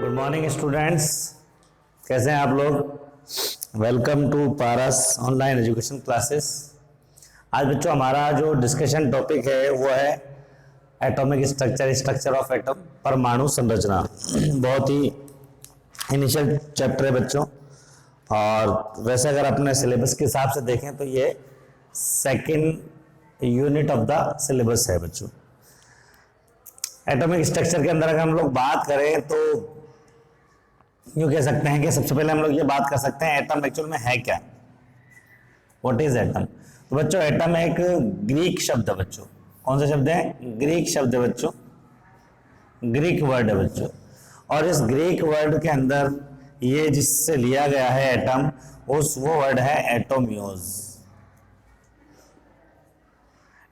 Good morning students, कैसे हैं आप लोग। Welcome to Paras online education classes. आज बच्चों हमारा जो डिस्कशन टॉपिक है वो है एटॉमिक स्ट्रक्चर ऑफ एटम, परमाणु संरचना। बहुत ही इनिशियल चैप्टर है बच्चों, और वैसे अगर अपने सिलेबस के हिसाब से देखें तो ये second unit of the syllabus है बच्चों। एटॉमिक स्ट्रक्चर के अंदर अगर हम लोग बात करें तो यूँ कह सकते हैं कि सबसे पहले हम लोग ये बात कर सकते हैं एटम एक्चुअल में है क्या, व्हाट इज एटम। तो बच्चों एटम एक ग्रीक शब्द है बच्चों। कौन सा शब्द है? ग्रीक शब्द है बच्चों, ग्रीक वर्ड है बच्चों। और इस ग्रीक वर्ड के अंदर ये जिससे लिया गया है एटम, वो वर्ड है एटोमियोज।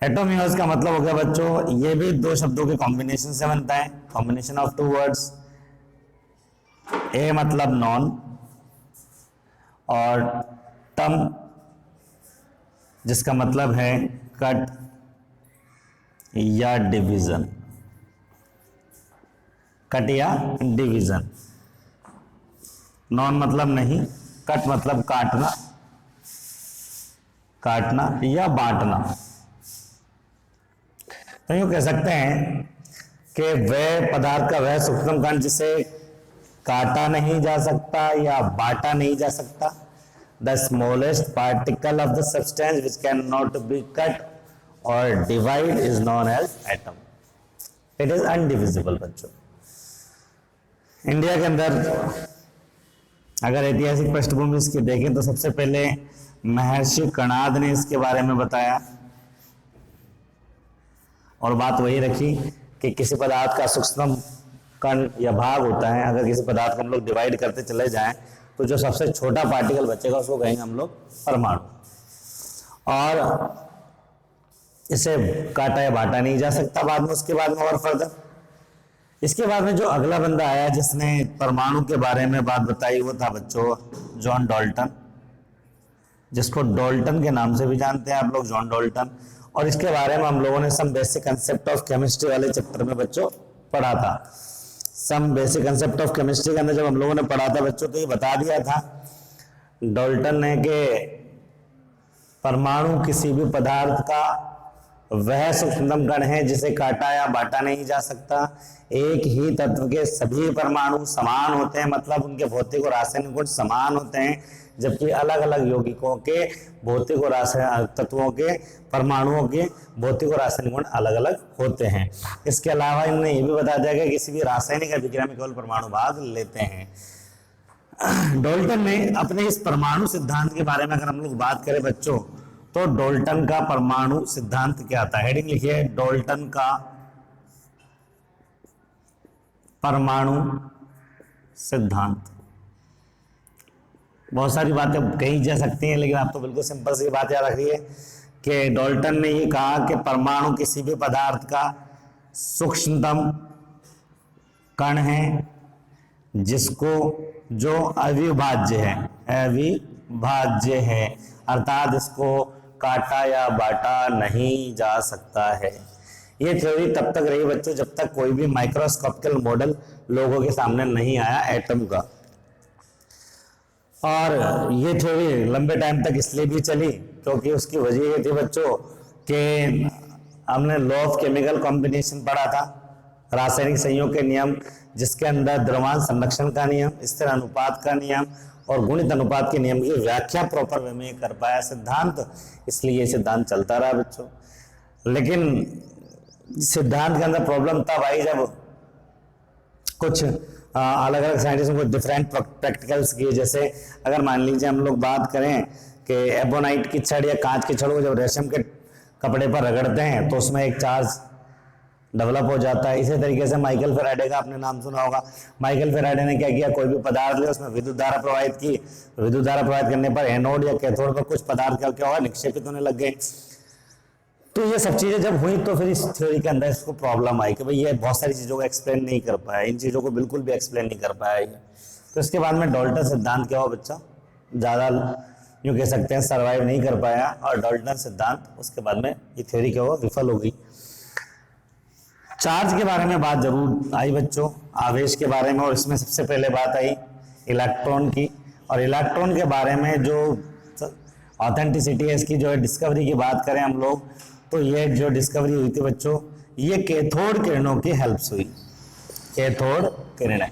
एटोमियोज का मतलब हो गया बच्चों, ये भी दो शब्दों के कॉम्बिनेशन से बनता है, कॉम्बिनेशन ऑफ टू वर्ड्स। ए मतलब नॉन और टम जिसका मतलब है कट या डिवीजन, कट या डिवीजन। नॉन मतलब नहीं, कट मतलब काटना, काटना या बांटना। तो यूं कह सकते हैं कि वह पदार्थ का वह सूक्ष्म कण जिसे काटा नहीं जा सकता या बांटा नहीं जा सकता, the smallest particle of the substance which can not be cut और divide is known as atom. It is undivisible बच्चों। इंडिया के अंदर अगर ऐतिहासिक पृष्ठभूमि इसकी देखें तो सबसे पहले महर्षि कणाद ने इसके बारे में बताया और बात वही रखी कि किसी पदार्थ का सूक्ष्म कण या भाग होता है, अगर किसी पदार्थ को हम लोग डिवाइड करते चले जाएं तो जो सबसे छोटा पार्टिकल बचेगा उसको कहेंगे हम लोग परमाणु। और इसे काटा या बांटा नहीं जा सकता। बाद में उसके बाद में और फर्दर इसके बाद में जो अगला बंदा आया जिसने परमाणु के बारे में बात बताई वो था बच्चों जॉन डाल्टन, जिसको डाल्टन के नाम से भी जानते हैं आप लोग, जॉन डाल्टन। और इसके बारे में हम लोगों ने some basic concept of chemistry वाले चैप्टर में बच्चों पढ़ा था। Some basic concept of chemistry के अंदर जब हम लोगों ने पढ़ा था बच्चों तो ये बता दिया था डाल्टन ने कि परमाणु किसी भी पदार्थ का वह सूक्ष्मतम कण है जिसे काटा या बांटा नहीं जा सकता। एक ही तत्व के सभी परमाणु समान होते हैं, मतलब उनके भौतिक और रासायनिक गुण समान होते हैं, जबकि अलग अलग यौगिकों के भौतिक और रासायनिक तत्वों के परमाणुओं के भौतिक और रासायनिक गुण अलग अलग होते हैं। इसके अलावा इन्होंने ये भी बता दिया कि किसी भी रासायनिक अभिक्रिया में केवल परमाणु भाग लेते हैं। डाल्टन ने अपने इस परमाणु सिद्धांत के बारे में अगर हम लोग बात करें बच्चों तो डाल्टन का परमाणु सिद्धांत क्या था। हेडिंग लिखिए, डाल्टन का परमाणु सिद्धांत। बहुत सारी बातें कही जा सकती हैं लेकिन आप तो बिल्कुल सिंपल सी बात याद रखिए कि डाल्टन ने ये कहा कि परमाणु किसी भी पदार्थ का सूक्ष्मतम कण है जिसको जो अविभाज्य है, अविभाज्य है, अर्थात इसको काटा या बांटा नहीं जा सकता है। ये थ्योरी तब तक रही बच्चों जब तक कोई भी माइक्रोस्कोपिकल मॉडल लोगों के सामने नहीं आया एटम का। और ये थ्योरी लंबे टाइम तक इसलिए भी चली क्योंकि उसकी वजह ये थी बच्चों कि हमने लॉ ऑफ केमिकल कॉम्बिनेशन पढ़ा था, रासायनिक संयोग के नियम, जिसके अंदर द्रव्यमान संरक्षण का नियम, स्थिर अनुपात का नियम और गुणित अनुपात के नियम की व्याख्या प्रॉपर वे में कर पाया सिद्धांत, इसलिए ये सिद्धांत चलता रहा बच्चों। लेकिन सिद्धांत के अंदर प्रॉब्लम तब आई जब कुछ अलग अलग साइंटिस्टों को डिफरेंट प्रैक्टिकल्स किए। जैसे अगर मान लीजिए हम लोग बात करें कि एबोनाइट की छड़ या कांच की छड़ को जब रेशम के कपड़े पर रगड़ते हैं तो उसमें एक चार्ज डेवलप हो जाता है। इसी तरीके से माइकल फैराडे का आपने नाम सुना होगा। माइकल फैराडे ने क्या किया, कोई भी पदार्थ लिया उसमें विद्युत धारा प्रवाहित की, विद्युत धारा प्रवाहित करने पर एनोड या कैथोड पर कुछ पदार्थ क्या हुआ, निक्षेपित होने लग गए। तो ये सब चीजें जब हुई तो फिर इस थ्योरी के अंदर इसको प्रॉब्लम आई कि भाई ये बहुत सारी चीजों को एक्सप्लेन नहीं कर पाया, इन चीजों को बिल्कुल भी एक्सप्लेन नहीं कर पाया ये। तो इसके बाद में डाल्टन सिद्धांत क्या हुआ बच्चा, ज्यादा यूं कह सकते हैं सर्वाइव नहीं कर पाया और डाल्टन सिद्धांत उसके बाद में ये थ्योरी क्या हुआ, विफल हो गई। चार्ज के बारे में बात जरूर आई बच्चों, आवेश के बारे में, और इसमें सबसे पहले बात आई इलेक्ट्रॉन की। और इलेक्ट्रॉन के बारे में जो ऑथेंटिसिटी है इसकी, जो है डिस्कवरी की बात करें हम लोग, तो ये जो डिस्कवरी हुई थी बच्चों, ये कैथोड किरणों की हेल्प से हुई। कैथोड किरणें,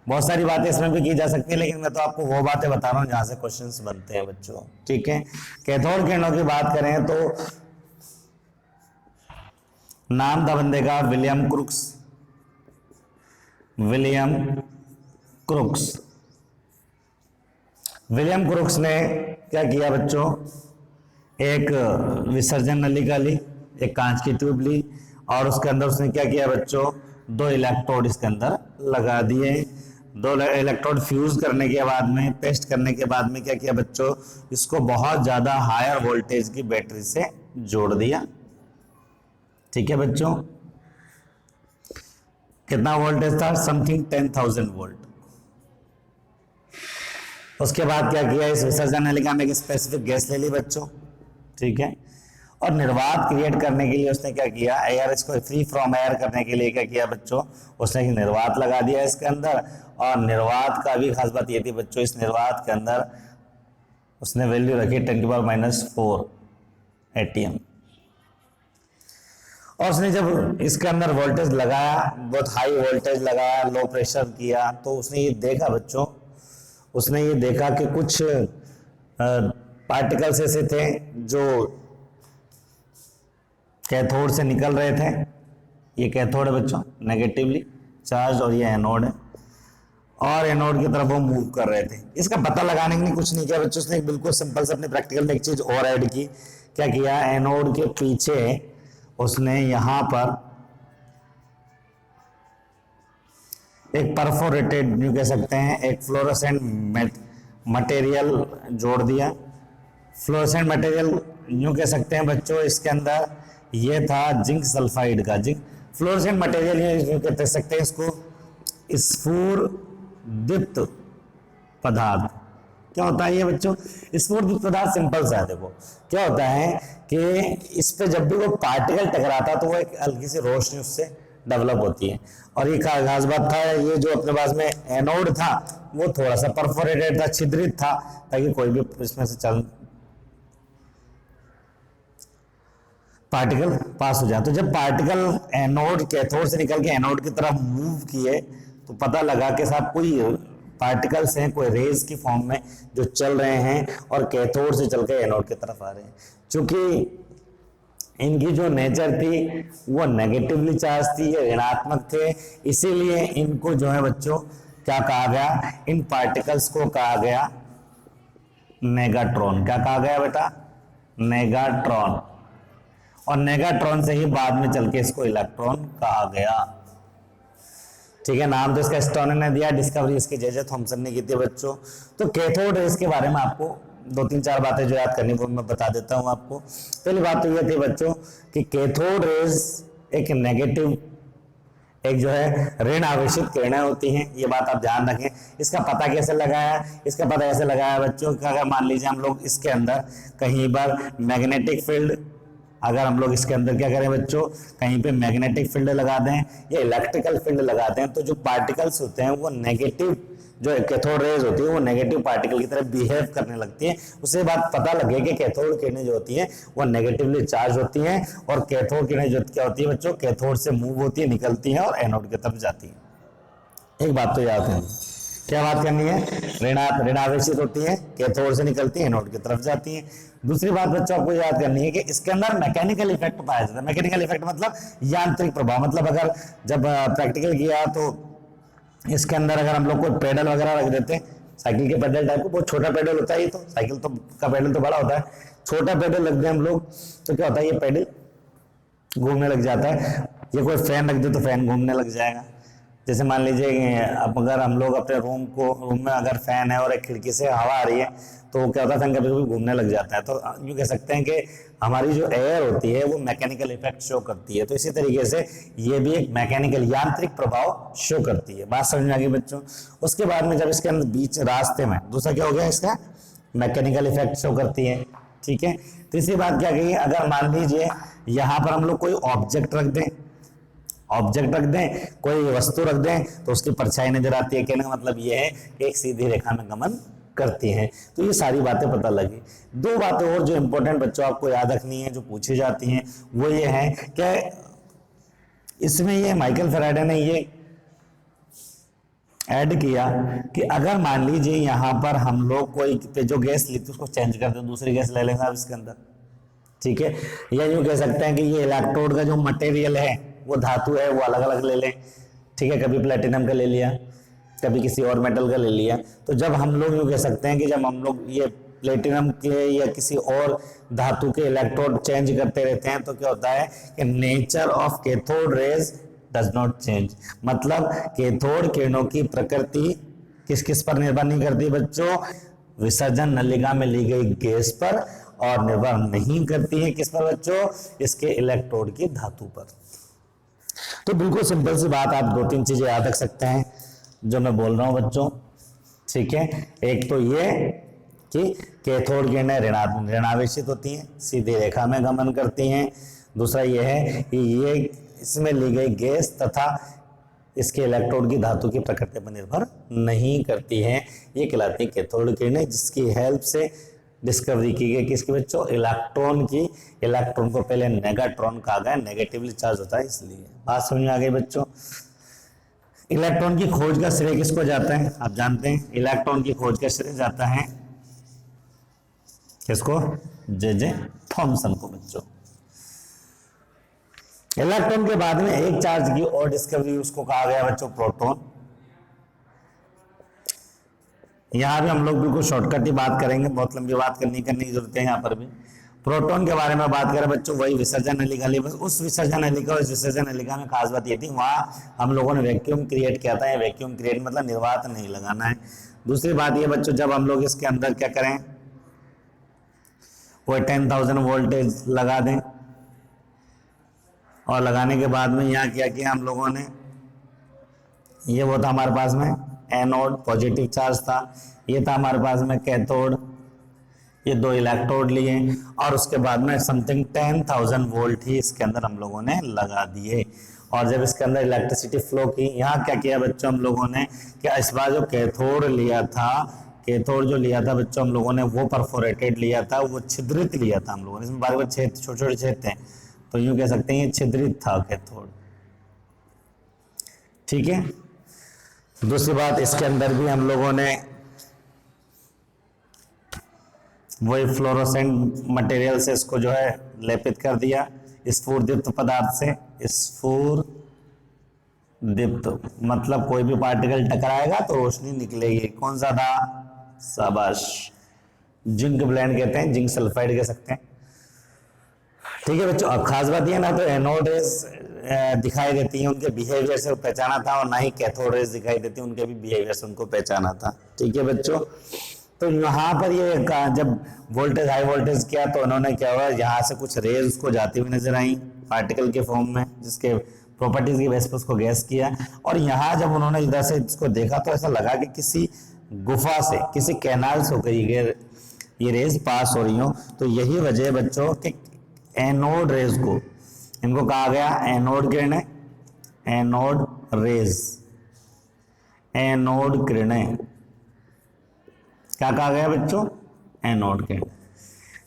बहुत सारी बातें इसमें भी की जा सकती है, लेकिन मैं तो आपको वो बातें बता रहा हूँ जहां से क्वेश्चंस बनते हैं बच्चों, ठीक है। कैथोड किरणों की बात करें तो नाम था बंदे का William crooks. William crooks, William crooks ने क्या किया बच्चों, एक विसर्जन नलिका ली, एक कांच की ट्यूब ली, और उसके अंदर उसने क्या किया बच्चों, 2 इलेक्ट्रोड इसके अंदर लगा दिए। 2 इलेक्ट्रोड फ्यूज करने के बाद में, टेस्ट करने के बाद में क्या किया बच्चों, इसको बहुत ज्यादा हायर वोल्टेज की बैटरी से जोड़ दिया, ठीक है बच्चों। कितना वोल्टेज था, समथिंग 10,000 वोल्ट। उसके बाद क्या किया, इस विसर्जन नलिका में एक स्पेसिफिक गैस ले ली बच्चों, ठीक है। और निर्वात क्रिएट करने के लिए उसने क्या किया, एयर, इसको फ्री फ्रॉम एयर करने के लिए क्या किया बच्चों, उसने निर्वात लगा दिया इसके अंदर। और निर्वात का भी खास बात ये थी बच्चों, इस निर्वात के अंदर उसने वैल्यू रखी 10⁻⁴ एटीएम। और उसने जब इसके अंदर वोल्टेज लगाया, बहुत हाई वोल्टेज लगाया, लो प्रेशर किया, तो उसने ये देखा बच्चों, उसने ये देखा कि कुछ पार्टिकल्स ऐसे थे जो कैथोड से निकल रहे थे। ये कैथोड है बच्चों, नेगेटिवली चार्ज, और ये एनोड है, और एनोड की तरफ वो मूव कर रहे थे। इसका पता लगाने के लिए कुछ नहीं किया बच्चों, उसने बिल्कुल सिंपल से अपने प्रैक्टिकल में एक चीज और ऐड की। क्या किया, एनोड के पीछे उसने यहां पर एक परफोरेटेड, यूं कह सकते हैं, एक फ्लोरोसेंट मटेरियल जोड़ दिया। फ्लोरोसेंट मटेरियल यूं कह सकते हैं बच्चों, इसके अंदर ये था जिंक सल्फाइड का, जिंक फ्लोरोसेंट मटेरियल, ये कह सकते हैं इसको स्फुरदीप्त पदार्थ। क्या होता है ये बच्चों, स्फुरदीप्त पदार्थ सिंपल सा है। देखो क्या होता है कि इस पे जब भी वो पार्टिकल टकराता है तो वो एक हल्की सी रोशनी उससे डेवलप होती है। और ये खास बात था, ये जो अपने पास में एनोड था वो थोड़ा सा परफोरेटेड था, छिद्रित था, ताकि कोई भी इसमें से पार्टिकल पास हो जाए। तो जब पार्टिकल एनोड, कैथोड से निकल के एनोड की तरफ मूव किए, तो पता लगा कि साहब कोई पार्टिकल्स हैं, कोई रेज की फॉर्म में जो चल रहे हैं, और कैथोड से चल के एनोड की तरफ आ रहे हैं। चूंकि इनकी जो नेचर थी वो नेगेटिवली चार्ज थी, ये ऋणात्मक थे, इसीलिए इनको जो है बच्चों क्या कहा गया, इन पार्टिकल्स को कहा गया नेगाट्रॉन। क्या कहा गया बेटा, नेगाट्रॉन। और नेगाट्रॉन से ही बाद में चल के इसको इलेक्ट्रॉन कहा गया, ठीक है। नाम तो इसका स्टोनर ने दिया, डिस्कवरी इसकी जे थॉमसन ने की थी बच्चों। तो कैथोड रेज के बारे में आपको 2-3-4 बातें जो याद करनी वो मैं बता देता हूं आपको। पहली बात तो ये थी बच्चों कि कैथोड रेज एक नेगेटिव, एक जो है ऋण आवेशित किरणें होती हैं, ये बात आप ध्यान रखें। इसका पता कैसे लगाया, इसका पता ऐसे लगाया बच्चों कि अगर मान लीजिए हम लोग इसके अंदर कहीं पर मैग्नेटिक फील्ड, अगर हम लोग इसके अंदर क्या करें बच्चों, कहीं पे मैग्नेटिक फील्ड लगा दें या इलेक्ट्रिकल फील्ड लगा दें, तो जो पार्टिकल्स होते हैं वो नेगेटिव, जो कैथोड रेज होती है वो नेगेटिव पार्टिकल की तरह बिहेव करने लगती है। उससे बात पता लगे कि कैथोड किरणें जो होती हैं वो नेगेटिवली चार्ज होती हैं, और कैथोड किरणें जो क्या होती है बच्चों, कैथोड से मूव होती है, निकलती हैं और एनोड की तरफ जाती है। एक बात तो याद करनी, क्या बात करनी है, ऋणावेशित होती है, कैथोड से निकलती है, एनोड की तरफ जाती है। दूसरी बात बच्चों आपको याद करनी है कि इसके अंदर मैकेनिकल इफेक्ट पाया जाता है। मैकेनिकल इफेक्ट मतलब यांत्रिक प्रभाव, मतलब अगर जब प्रैक्टिकल किया तो इसके अंदर अगर हम लोग कोई पेडल वगैरह रख देते, साइकिल के पेडल टाइप को, बहुत छोटा पेडल होता है ये, तो साइकिल तो का पेडल तो बड़ा होता है, छोटा पेडल रख दें हम लोग तो क्या होता है, ये पेडल घूमने लग जाता है। ये कोई फैन रख दे तो फैन घूमने लग जाएगा। जैसे मान लीजिए अब अगर हम लोग अपने रूम में अगर फैन है और एक खिड़की से हवा आ रही है, तो क्या होता है, फैन कभी कभी घूमने लग जाता है। तो यूँ कह सकते हैं कि हमारी जो एयर होती है वो मैकेनिकल इफेक्ट शो करती है। तो इसी तरीके से ये भी एक मैकेनिकल, यांत्रिक प्रभाव शो करती है। बात समझ में आ गई बच्चों। उसके बाद में जब इसके अंदर बीच रास्ते में दूसरा क्या हो गया, इसका मैकेनिकल इफेक्ट शो करती है, ठीक है। तीसरी बात क्या कही, अगर मान लीजिए यहाँ पर हम लोग कोई ऑब्जेक्ट रख दें, ऑब्जेक्ट रख दें, कोई वस्तु रख दें तो उसकी परछाई नजर आती है। कहने का मतलब ये है कि एक सीधी रेखा में गमन करती हैं। तो ये सारी बातें पता लगी। दो बातें और जो इंपॉर्टेंट बच्चों आपको याद रखनी है, जो पूछी जाती हैं, वो ये है कि इसमें ये माइकल फैराडे ने ये ऐड किया कि अगर मान लीजिए यहां पर हम लोग कोई जो गैस ली थी उसको चेंज कर दें, दूसरी गैस ले लेंगे आप इसके अंदर, ठीक है, या यूं कह सकते हैं कि ये इलेक्ट्रोड का जो मटेरियल है वो धातु है वो अलग अलग ले लें, ठीक है, कभी प्लेटिनम का ले लिया, कभी किसी और मेटल का ले लिया। तो जब हम लोग यूं कह सकते हैं कि जब हम लोग ये प्लेटिनम के या किसी और धातु के इलेक्ट्रोड चेंज करते रहते हैं तो क्या होता है कि nature of cathode rays does not change. मतलब कैथोड किरणों की प्रकृति किस किस पर निर्भर नहीं करती बच्चों, विसर्जन नलिका में ली गई गैस पर, और निर्भर नहीं करती है किस पर बच्चों, इसके इलेक्ट्रोड की धातु पर। तो बिल्कुल सिंपल सी बात, आप दो तीन चीजें याद रख सकते हैं जो मैं बोल रहा हूं बच्चों, ठीक है। एक तो ये कि कैथोड किरणें ऋणावेशित होती हैं, सीधी रेखा में गमन करती हैं। दूसरा ये है कि ये इसमें ली गई गैस तथा इसके इलेक्ट्रोड की धातु की प्रकृति पर निर्भर नहीं करती हैं। ये कहलाती है कैथोड किरणें, जिसकी हेल्प से डिस्कवरी की गई किसकी बच्चों, इलेक्ट्रॉन की। इलेक्ट्रॉन को पहले नेगाट्रॉन कहा गया, नेगेटिवली चार्ज होता है इसलिए। बात समझ में आ गई बच्चों। इलेक्ट्रॉन की खोज का श्रेय किसको जाता है, आप जानते हैं, इलेक्ट्रॉन की खोज का श्रेय जाता है किसको, जे थॉमसन को बच्चों। इलेक्ट्रॉन के बाद में एक चार्ज की और डिस्कवरी, उसको कहा गया बच्चों प्रोटॉन। यहां भी हम लोग बिल्कुल शॉर्टकट ही बात करेंगे, बहुत लंबी बात करने की जरूरत है। यहां पर भी प्रोटॉन के बारे में बात करें बच्चों, वही विसर्जन नलिका ली, बस उस विसर्जन नलिका, उस विसर्जन नलिका में खास बात ये थी वहां हम लोगों ने वैक्यूम क्रिएट किया था। वैक्यूम क्रिएट मतलब निर्वात नहीं लगाना है। दूसरी बात ये बच्चों, जब हम लोग इसके अंदर क्या करें, वो 10,000 वोल्टेज लगा दें, और लगाने के बाद में यहाँ क्या किया हम लोगों ने, ये वो था हमारे पास में एनोड, पॉजिटिव चार्ज था, ये था हमारे पास में कैथोड, ये दो इलेक्ट्रोड लिए, और उसके बाद में समथिंग 10,000 वोल्ट ही इसके अंदर हम लोगों ने लगा दिए। और जब इसके अंदर इलेक्ट्रिसिटी फ्लो की, यहाँ क्या किया बच्चों हम लोगों ने, क्या इस बार जो कैथोड लिया था, कैथोड जो लिया था बच्चों हम लोगों ने वो परफोरेटेड लिया था, वो छिद्रित लिया था हम लोगों ने, इसमें बार बार छेद, छोटे छोटे छेद थे, तो यूं कह सकते हैं ये छिद्रित था कैथोड, ठीक है। दूसरी बात, इसके अंदर भी हम लोगों ने वही फ्लोरोसेंट मटेरियल से इसको जो है लेपित कर दिया, स्फुरदीप्त पदार्थ से। स्फुरदीप्त मतलब कोई भी पार्टिकल टकराएगा तो रोशनी निकलेगी। कौन सा था, शाबाश, जिंक ब्लेंड कहते हैं, जिंक सल्फाइड कह सकते हैं, ठीक है बच्चों। अब खास बात ये ना तो एनोड रेज दिखाई देती है, उनके बिहेवियर से पहचाना था, और ना ही कैथोड रेज दिखाई देती है, उनके भी बिहेवियर से उनको पहचाना था, ठीक है बच्चों। तो यहाँ पर ये जब वोल्टेज हाई वोल्टेज किया तो उन्होंने क्या हुआ, यहाँ से कुछ रेज उसको जाती हुई नजर आई पार्टिकल के फॉर्म में, जिसके प्रॉपर्टीज की बेस पर उसको गैस किया। और यहाँ जब उन्होंने इधर से इसको देखा तो ऐसा लगा कि किसी गुफा से, किसी कैनाल से होकर ये रेज पास हो रही हो। तो यही वजह है बच्चों कि एनोड रेज को, इनको कहा गया एनोड किरणें, एनोड रेज, एनोड किरणें, क्या कहा गया बच्चों, एनोड किरणें।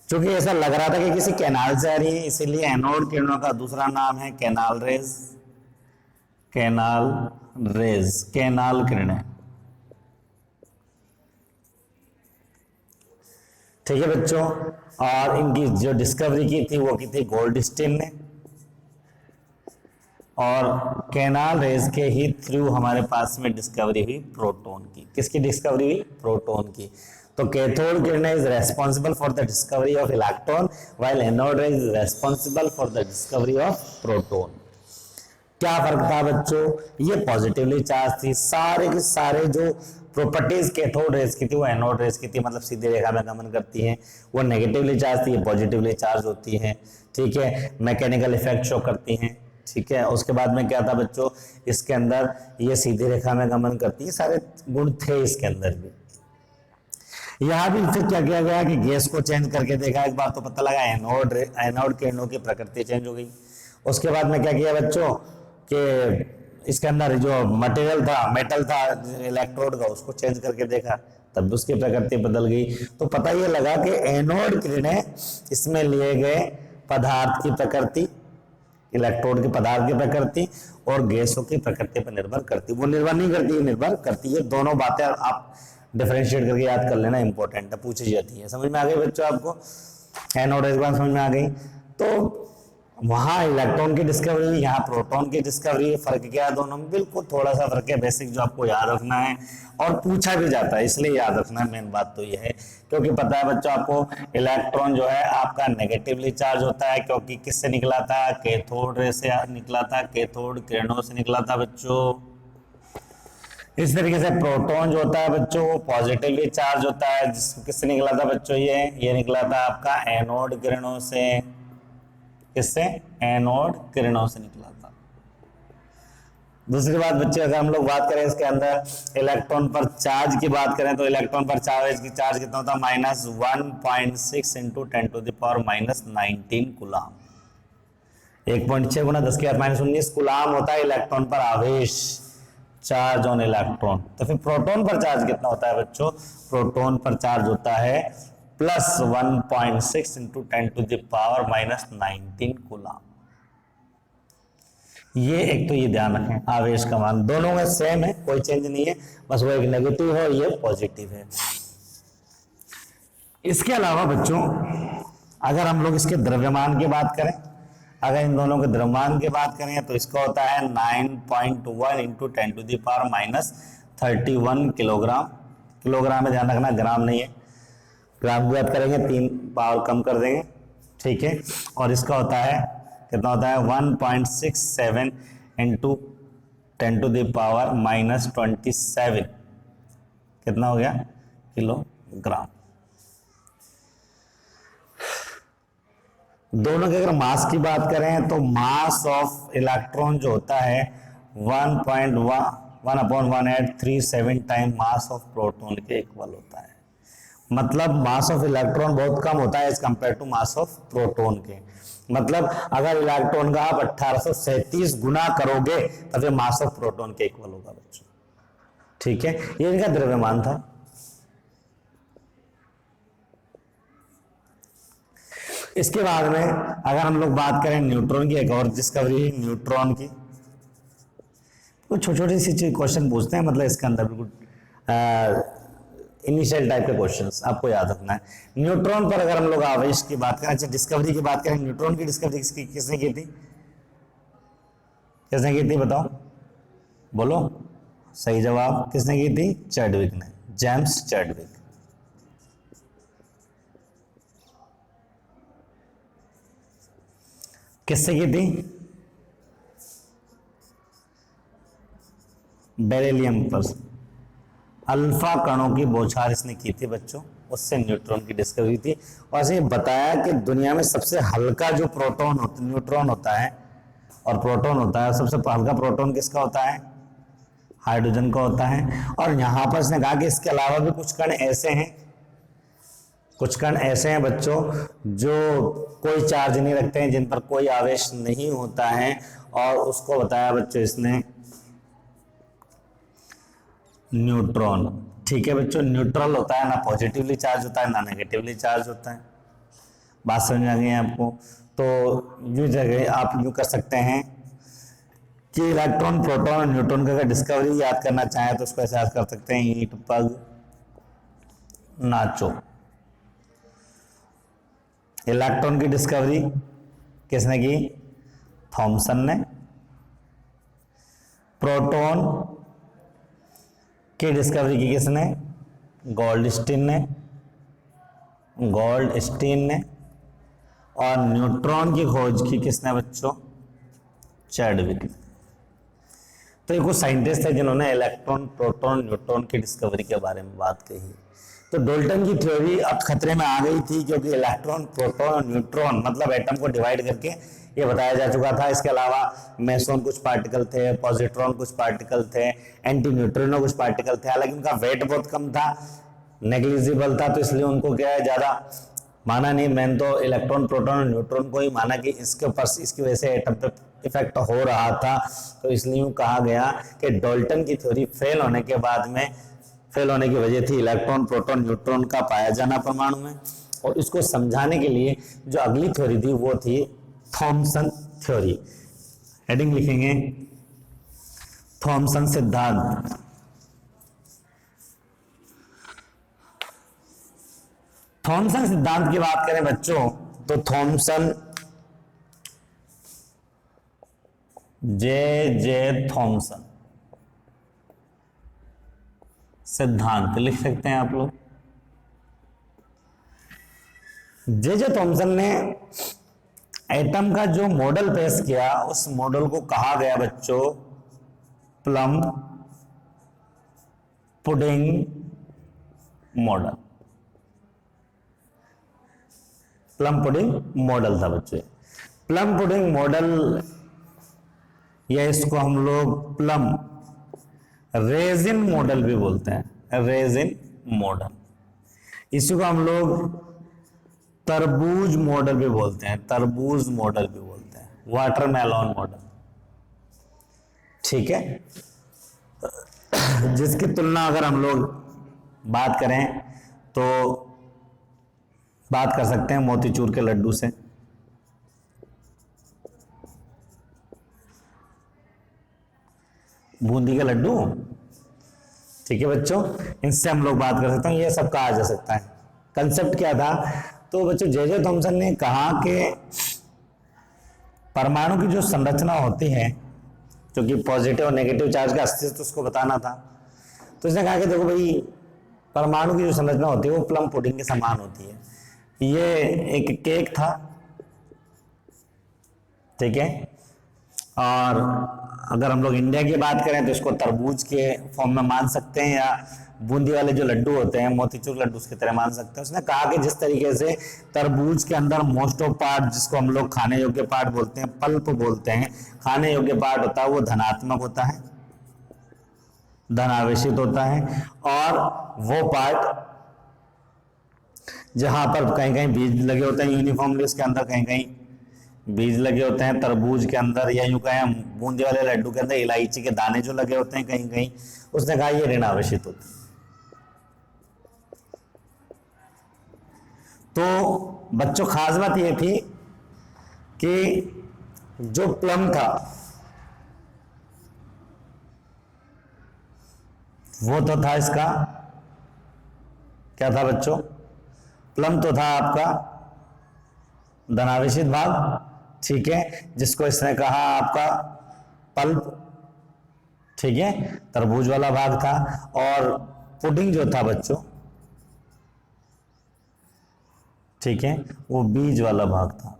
क्योंकि ऐसा लग रहा था कि किसी कैनाल से आ रही है, इसीलिए एनोड किरणों का दूसरा नाम है canal raise, canal raise, canal किरणें, ठीक है बच्चों। और इनकी जो डिस्कवरी की थी वो की थी गोल्डस्टीन ने, और कैनाल रेज के ही थ्रू हमारे पास में डिस्कवरी हुई प्रोटॉन की। किसकी डिस्कवरी हुई, प्रोटॉन की। तो कैथोड किरणें is responsible for the discovery of electron, while anode rays is responsible for the discovery of proton. क्या फर्क था बच्चों, ये पॉजिटिवली चार्ज थी, सारे के सारे जो प्रॉपर्टीज कैथोड रेज की थी वो एनोड रेज की थी, मतलब सीधी रेखा में गमन करती हैं। वो नेगेटिवली चार्ज थी, ये पॉजिटिवली चार्ज होती हैं, ठीक है, मैकेनिकल इफेक्ट शो करती हैं, ठीक है। उसके बाद में क्या था बच्चों, इसके अंदर ये सीधी रेखा में गमन करती है, सारे गुण थे इसके अंदर भी। यहाँ भी फिर क्या किया गया कि गैस को चेंज करके देखा, एक बार तो पता लगा एनोड किरणों की प्रकृति चेंज हो गई। उसके बाद में क्या किया बच्चों, कि इसके अंदर जो मटेरियल था, मेटल था इलेक्ट्रोड का, उसको चेंज करके देखा, तब भी उसकी प्रकृति बदल गई। तो पता ये लगा कि एनोड किरणें इसमें लिए गए पदार्थ की प्रकृति, इलेक्ट्रोड के पदार्थ की प्रकृति और गैसों की प्रकृति पर निर्भर करती, वो निर्भर नहीं करती, निर्भर करती है। दोनों बातें आप डिफरेंशिएट करके याद कर लेना, इंपॉर्टेंट है, पूछी जाती है। समझ में आ गई बच्चों आपको? एनोड इस बार समझ में आ गई। तो वहां इलेक्ट्रॉन की डिस्कवरी, यहाँ प्रोटॉन की डिस्कवरी, फर्क क्या है दोनों में? बिल्कुल थोड़ा सा फर्क है, बेसिक जो आपको याद रखना है और पूछा भी जाता है, इसलिए याद रखना है। मेन बात तो ये है, क्योंकि पता है बच्चों आपको, इलेक्ट्रॉन जो है आपका नेगेटिवली चार्ज होता है, क्योंकि किससे निकला था? कैथोड रे से निकला था, कैथोड किरणों से निकला था बच्चों। इस तरीके से प्रोटॉन जो होता है बच्चों वो पॉजिटिवली चार्ज होता है, किससे निकला था बच्चों? ये निकला था आपका एनोड किरणों से। किससे? एनोड किरणों से निकला था। दूसरी बात बच्चे, अगर हम लोग बात करें इसके अंदर इलेक्ट्रॉन पर चार्ज की बात करें, तो इलेक्ट्रॉन पर चार्ज कितना होता है? -1.6 इंटू 10⁻⁻19 कूलाम। 1.6 गुना 10⁻⁻19 कूलाम होता है इलेक्ट्रॉन पर आवेश, चार्ज ऑन इलेक्ट्रॉन। तो फिर प्रोटॉन पर चार्ज कितना होता है बच्चों? प्रोटॉन पर चार्ज होता है +1.6 इंटू 10⁻⁻19 कूलाम। ये एक तो ये ध्यान रखें, आवेश का मान दोनों में सेम है, कोई चेंज नहीं है, बस वो एक नेगेटिव है, ये पॉजिटिव है। इसके अलावा बच्चों अगर हम लोग इसके द्रव्यमान की बात करें, अगर इन दोनों के द्रव्यमान की बात करें तो इसका होता है 9.1 इंटू 10⁻31 किलोग्राम। किलोग्राम में ध्यान रखना, ग्राम नहीं है, ग्राम की बात करेंगे 3 पावर कम कर देंगे, ठीक है। और इसका होता है कितना होता है? 1.67 इंटू 10⁻⁻27 कितना हो गया? किलोग्राम। दोनों के अगर मास की बात करें तो मास ऑफ इलेक्ट्रॉन जो होता है 1.1/1837 टाइम मास ऑफ प्रोटॉन के इक्वल होता है। मतलब मास ऑफ इलेक्ट्रॉन बहुत कम होता है as compare to mass of proton के। मतलब अगर इलेक्ट्रॉन का आप 1837 गुना करोगे तब ये मास ऑफ प्रोटॉन के इक्वल होगा बच्चों, ठीक है। ये इनका द्रव्यमान था। इसके बाद में अगर हम लोग बात करें न्यूट्रॉन की, एक और डिस्कवरी न्यूट्रॉन की। तो छोटी छोटी सी क्वेश्चन पूछते हैं, मतलब इसके अंदर बिल्कुल इनिशियल टाइप के क्वेश्चंस आपको याद रखना है। न्यूट्रॉन पर अगर हम लोग आवेश की बात करें, अच्छा डिस्कवरी की बात करें, न्यूट्रॉन की डिस्कवरी किसने की थी? किसने की थी बताओ, बोलो सही जवाब। किसने की थी? चैडविक ने, जेम्स चैडविक। किससे की थी? बेरिलियम पर अल्फा कणों की बौछार इसने की थी बच्चों, उससे न्यूट्रॉन की डिस्कवरी थी। और ऐसे बताया कि दुनिया में सबसे हल्का जो प्रोटॉन होता, न्यूट्रॉन होता है और प्रोटॉन होता है, सबसे हल्का प्रोटॉन किसका होता है? हाइड्रोजन का होता है। और यहां पर इसने कहा कि इसके अलावा भी कुछ कण ऐसे हैं, कुछ कण ऐसे हैं बच्चों जो कोई चार्ज नहीं रखते हैं, जिन पर कोई आवेश नहीं होता है, और उसको बताया बच्चों इसने न्यूट्रॉन, ठीक है बच्चों। न्यूट्रल होता है, ना पॉजिटिवली चार्ज होता है ना नेगेटिवली चार्ज होता है। बात समझ आ गई है आपको? तो यूं जगह आप यूं कर सकते हैं कि इलेक्ट्रॉन, प्रोटॉन और न्यूट्रॉन का अगर डिस्कवरी याद करना चाहें तो उसको ऐसे याद कर सकते हैं, ईंट पग नाचो। इलेक्ट्रॉन की डिस्कवरी किसने की? थॉमसन ने। प्रोटॉन की डिस्कवरी की किसने? गोल्डस्टीन ने, गोल्डस्टीन ने। और न्यूट्रॉन की खोज की किसने बच्चों? चैडविक ने। तो ये कुछ साइंटिस्ट थे जिन्होंने इलेक्ट्रॉन, प्रोटॉन, न्यूट्रॉन की डिस्कवरी के बारे में बात कही। तो डाल्टन की थ्योरी अब खतरे में आ गई थी, क्योंकि इलेक्ट्रॉन, प्रोटॉन और न्यूट्रॉन मतलब एटम को डिवाइड करके ये बताया जा चुका था। इसके अलावा मेसोन कुछ पार्टिकल थे, पॉजिट्रॉन कुछ पार्टिकल थे, एंटी न्यूट्रिनो कुछ पार्टिकल थे। हालांकि उनका वेट बहुत कम था, नेग्लिजिबल था, तो इसलिए उनको क्या है, ज्यादा माना नहीं, मैंने तो इलेक्ट्रॉन प्रोटॉन और न्यूट्रॉन को ही माना कि इसके ऊपर इसकी वजह से एटम पे इफेक्ट हो रहा था, तो इसलिए यूं कहा गया कि डाल्टन की थ्योरी फेल होने के बाद में, फेल होने की वजह थी इलेक्ट्रॉन प्रोटॉन न्यूट्रॉन का पाया जाना परमाणु में, और इसको समझाने के लिए जो अगली थ्योरी थी वो थी थॉमसन थ्योरी। हेडिंग लिखेंगे थॉमसन सिद्धांत। थॉमसन सिद्धांत की बात करें बच्चों तो थॉमसन जे थॉमसन सिद्धांत लिख सकते हैं आप लोग। जे थॉमसन ने एटम का जो मॉडल पेश किया उस मॉडल को कहा गया बच्चों plum pudding model. Plum pudding model था बच्चों। प्लम पुडिंग मॉडल या इसको हम लोग प्लम रेजिन मॉडल भी बोलते हैं, रेजिन मॉडल। इसको हम लोग तरबूज मॉडल भी बोलते हैं, तरबूज मॉडल भी बोलते हैं, वाटरमेलन मॉडल। ठीक है, जिसकी तुलना अगर हम लोग बात करें तो बात कर सकते हैं मोतीचूर के लड्डू से। बूंदी के लड्डू, ठीक है बच्चों, इनसे हम लोग बात कर सकते हैं, ये सब कहा जा सकता है। कंसेप्ट क्या था, तो बच्चों जे थॉमसन ने कहा कि परमाणु की जो संरचना होती है, क्योंकि पॉजिटिव और नेगेटिव चार्ज का अस्तित्व उसको बताना था, तो इसने कहा कि देखो भाई परमाणु की जो संरचना होती है वो प्लम पुडिंग के समान होती है। ये एक केक था, ठीक है, और अगर हम लोग इंडिया की बात करें तो इसको तरबूज के फॉर्म में मान सकते हैं, या बूंदी वाले जो लड्डू होते हैं मोतीचूर लड्डू की तरह मान सकते हैं। उसने कहा कि जिस तरीके से तरबूज के अंदर मोस्ट ऑफ पार्ट, जिसको हम लोग खाने योग्य पार्ट बोलते हैं, पल्प बोलते हैं, खाने योग्य पार्ट होता है वो धनात्मक होता है, धनावेशित होता है, और वो पार्ट जहां पर कहीं कहीं बीज लगे होते हैं यूनिफॉर्मली, उसके अंदर कहीं कहीं बीज लगे होते हैं तरबूज के अंदर, या यूं कहें बूंदी वाले लड्डू के अंदर इलायची के दाने जो लगे होते हैं कहीं कहीं, उसने कहा ये ऋणावेशित होते हैं। तो बच्चों खास बात ये थी कि जो प्लम था वो तो था इसका, क्या था बच्चों, प्लम तो था आपका धनावेशित भाग, ठीक है, जिसको इसने कहा आपका पल्प, ठीक है, तरबूज वाला भाग था, और पुडिंग जो था बच्चों, ठीक है, वो बीज वाला भाग था।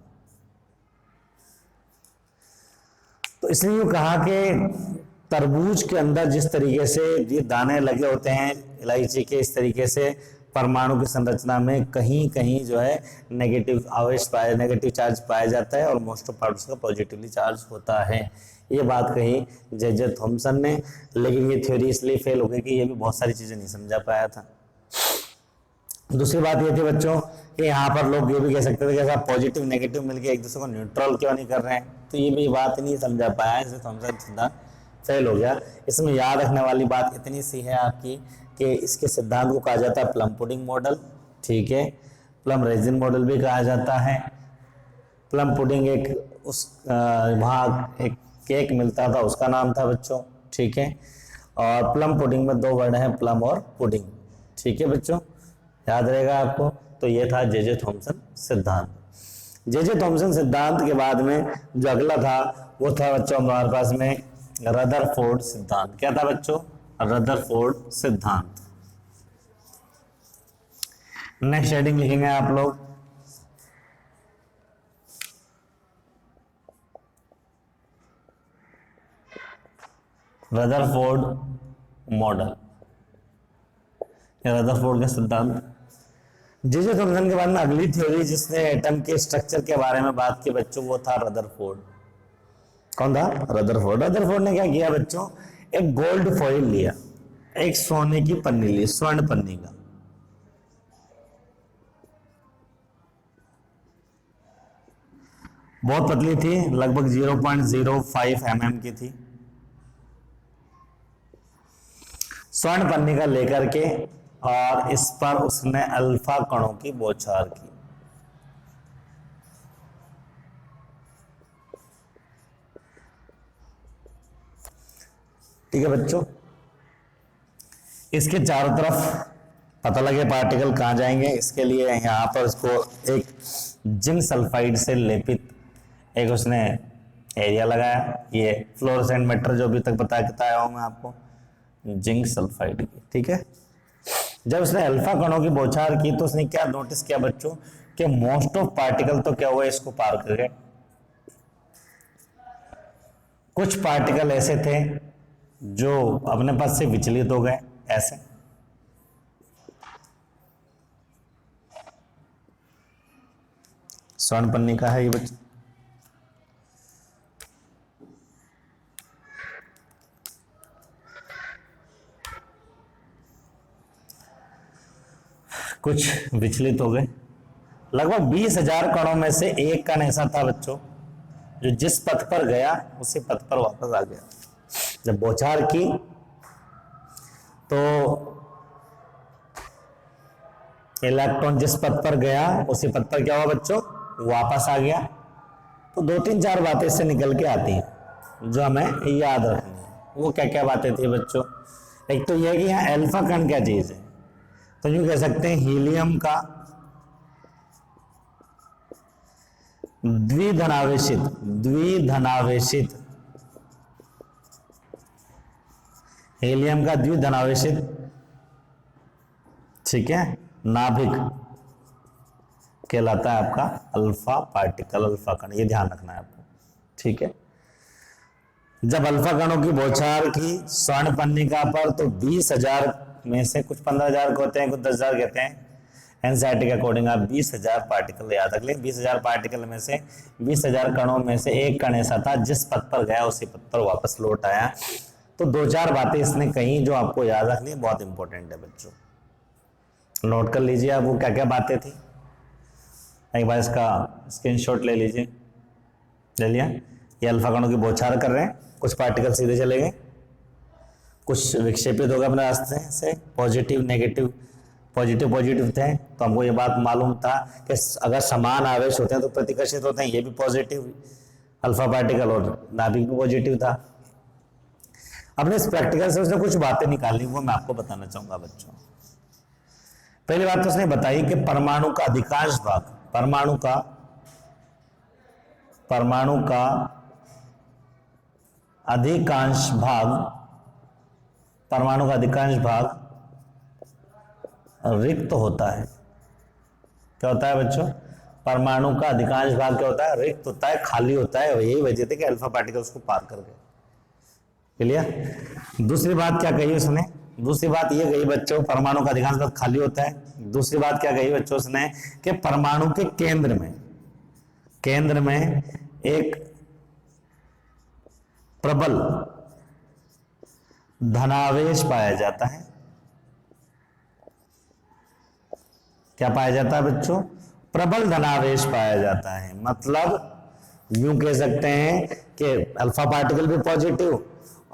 तो इसलिए कहा कि तरबूज के अंदर जिस तरीके से ये दाने लगे होते हैं इलायची के, इस तरीके से परमाणु की संरचना में कहीं कहीं जो है नेगेटिव आवेश पाया, नेगेटिव चार्ज पाया जाता है, और मोस्ट ऑफ पार्ट्स का पॉजिटिवली चार्ज होता है। ये बात कही जे थॉमसन ने, लेकिन ये थ्योरी इसलिए फेल हो गई कि ये भी बहुत सारी चीजें नहीं समझा पाया था। दूसरी बात ये थी बच्चों कि यहाँ पर लोग ये भी कह सकते थे कि ऐसा पॉजिटिव नेगेटिव मिलके एक दूसरे को न्यूट्रल क्यों नहीं कर रहे हैं, तो ये भी बात नहीं समझा पाया, इसलिए थॉमसन सिद्धांत फेल हो गया। इसमें याद रखने वाली बात इतनी सी है आपकी कि इसके सिद्धांत को कहा जाता है प्लम पुडिंग मॉडल, ठीक है, प्लम रेजिन मॉडल भी कहा जाता है। प्लम पुडिंग एक उस वहाँ एक केक मिलता था उसका नाम था बच्चों, ठीक है, और प्लम पुडिंग में दो वर्ड हैं, प्लम और पुडिंग, ठीक है बच्चों, याद रहेगा आपको। तो ये था जे थॉमसन सिद्धांत। जे थॉमसन सिद्धांत के बाद में जो अगला था वो था बच्चों हमारे पास में रदरफोर्ड सिद्धांत। क्या था बच्चों, रदरफोर्ड सिद्धांत। नेक्स्ट हेडिंग लिखेंगे आप लोग रदरफोर्ड मॉडल, रदरफोर्ड का सिद्धांत। जे थॉमसन के बाद में अगली थ्योरी जिसने एटम के स्ट्रक्चर के बारे में बात की बच्चों वो था रदरफोर्ड। कौन था, रदरफोर्ड। रदरफोर्ड ने क्या किया बच्चों, एक गोल्ड फॉइल लिया, एक सोने की पन्नी ली, स्वर्ण पन्नी का, बहुत पतली थी, लगभग 0.05 mm की थी। स्वर्ण पन्निका लेकर के और इस पर उसने अल्फा कणों की बौछार की। ठीक है बच्चों, इसके चारों तरफ पता लगे पार्टिकल कहां जाएंगे, इसके लिए यहां पर इसको एक जिंक सल्फाइड से लेपित एक उसने एरिया लगाया। ये फ्लोरोसेंट मेटर जो अभी तक बताया हूं मैं आपको, जिंक सल्फाइड की। ठीक है, जब उसने अल्फा कणों की बौछार की तो उसने क्या नोटिस किया बच्चों कि मोस्ट ऑफ पार्टिकल तो क्या हुआ, इसको पार कर गए। कुछ पार्टिकल ऐसे थे जो अपने पथ से विचलित हो गए, ऐसे। स्वर्ण पन्निका है ये बच्चों। कुछ विचलित हो गए। लगभग 20,000 कणों में से एक कण ऐसा था बच्चों जो जिस पथ पर गया उसी पथ पर वापस आ गया। जब बौछार की तो इलेक्ट्रॉन जिस पथ पर गया उसी पथ पर क्या हुआ बच्चों, वापस आ गया। तो 2-3-4 बातें इससे निकल के आती हैं जो हमें याद रखनी है। वो क्या क्या बातें थी बच्चों? एक तो यह है कि यहाँ अल्फा कण क्या चीज है, तो यूं कह सकते हैं हीलियम का द्विधनावेशित हीलियम का द्विधनावेशित, ठीक है, नाभिक कहलाता है आपका अल्फा पार्टिकल, अल्फा कण। ये ध्यान रखना है आपको। ठीक है, जब अल्फा कणों की बौछार की स्वर्ण पन्निका पर तो 20,000 में से कुछ 15,000 होते हैं, कुछ 10,000 कहते हैं। एनसीईआरटी के अकॉर्डिंग आप 20,000 पार्टिकल याद रख लें। 20,000 पार्टिकल में से 20,000 कणों में से एक कण ऐसा था जिस पथ पर गया उसी पथ पर वापस लौट आया। तो 2-4 बातें इसने कही जो आपको याद रखनी बहुत इंपॉर्टेंट है बच्चों। नोट कर लीजिए आप वो क्या क्या बातें थी। एक बार इसका स्क्रीनशॉट ले लीजिए। ले लिया? ये अल्फा कणों की बौछार कर रहे हैं, कुछ पार्टिकल सीधे चले गए, कुछ विक्षेपित हो गए अपने रास्ते से, पॉजिटिव नेगेटिव, पॉजिटिव थे। तो हमको ये बात मालूम था कि अगर समान आवेश होते हैं तो प्रतिकर्षित होते हैं। ये भी पॉजिटिव अल्फा पार्टिकल और नाभिक भी पॉजिटिव था। अपने इस प्रैक्टिकल से उसने कुछ बातें निकाली, वो मैं आपको बताना चाहूंगा बच्चों। पहली बात तो उसने बताई कि परमाणु का अधिकांश भाग, परमाणु का अधिकांश भाग रिक्त होता है। क्या होता है बच्चों? परमाणु का अधिकांश भाग क्या होता है? रिक्त होता है, खाली होता है। यही वजह थी कि अल्फा पार्टिकल उसको पार कर गए। क्लियर? दूसरी बात क्या कही उसने? दूसरी बात ये कही बच्चों, परमाणु का अधिकांश भाग खाली होता है। दूसरी बात क्या कही बच्चों उसने कि परमाणु के केंद्र में एक प्रबल धनावेश पाया जाता है। क्या पाया जाता है बच्चों? प्रबल धनावेश पाया जाता है। मतलब यूं कह सकते हैं कि अल्फा पार्टिकल भी पॉजिटिव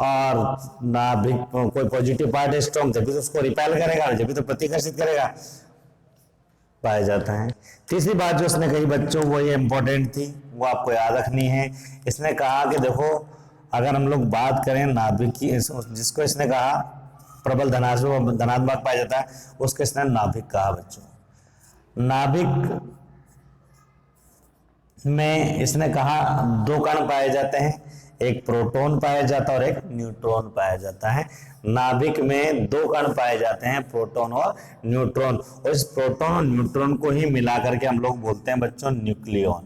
और नाभिक कोई पॉजिटिव पार्ट है स्ट्रॉन्ग, जब भी तो उसको रिपेल करेगा, जब भी तो प्रतिकर्षित करेगा, पाया जाता है। तीसरी बात जो उसने कही बच्चों वो ये इंपॉर्टेंट थी, वो आपको याद रखनी है। इसने कहा कि देखो अगर हम लोग बात करें नाभिक की, जिसको इसने कहा प्रबल धनात्मक पाया जाता है, उसको इसने नाभिक कहा बच्चों। नाभिक में इसने कहा 2 कण पाए जाते हैं, एक प्रोटॉन पाया जाता है और एक न्यूट्रॉन पाया जाता है। नाभिक में 2 कण पाए जाते हैं, प्रोटॉन और न्यूट्रॉन, और इस प्रोटॉन और न्यूट्रॉन को ही मिलाकर के हम लोग बोलते हैं बच्चों न्यूक्लियॉन।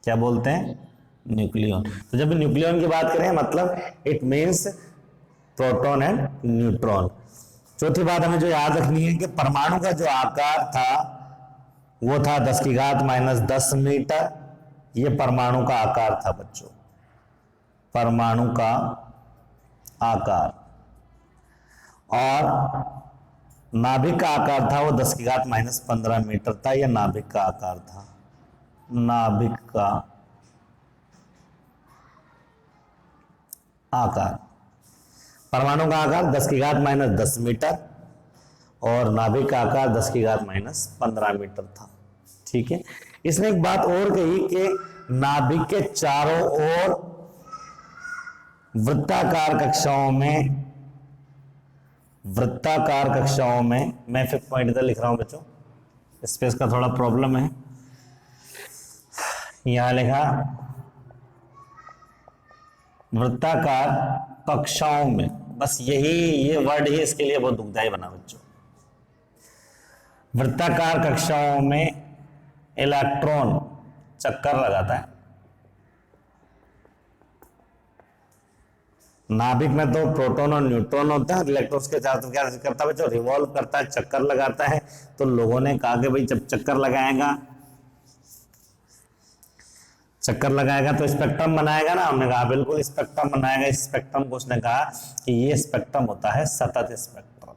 क्या बोलते हैं? न्यूक्लियॉन। तो जब न्यूक्लियॉन की बात करें मतलब it means proton and neutron. चौथी बात हमें जो याद रखनी है कि परमाणु का जो आकार था वो था 10⁻⁻10 मीटर। ये परमाणु का आकार था बच्चों, परमाणु का आकार। और नाभिक का आकार था वो 10⁻15 मीटर था। यह नाभिक का आकार था। नाभिक का आकार, परमाणु का आकार 10 की घात -10 मीटर और नाभिक का आकार 10 की घात -15 मीटर था। ठीक है, इसने एक बात और कही कि नाभिक के चारों ओर वृत्ताकार कक्षाओं में मैं 5th पॉइंट इधर लिख रहा हूं बच्चों, स्पेस का थोड़ा प्रॉब्लम है, यहां लिखा वृत्ताकार कक्षाओं में, बस ये वर्ड ही इसके लिए बहुत दुखदाई बना बच्चों। वृत्ताकार कक्षाओं में इलेक्ट्रॉन चक्कर लगाता है। नाभिक में तो प्रोटॉन और न्यूट्रॉन होता है, इलेक्ट्रॉन के चारों तरफ क्या करता है बच्चों, रिवॉल्व करता है, चक्कर लगाता है। तो लोगों ने कहा कि भाई जब चक्कर लगाएगा तो स्पेक्ट्रम बनाएगा ना, हमने कहा बिल्कुल स्पेक्ट्रम बनाएगा। इस स्पेक्ट्रम को उसने कहा कि ये स्पेक्ट्रम होता है सतत स्पेक्ट्रम।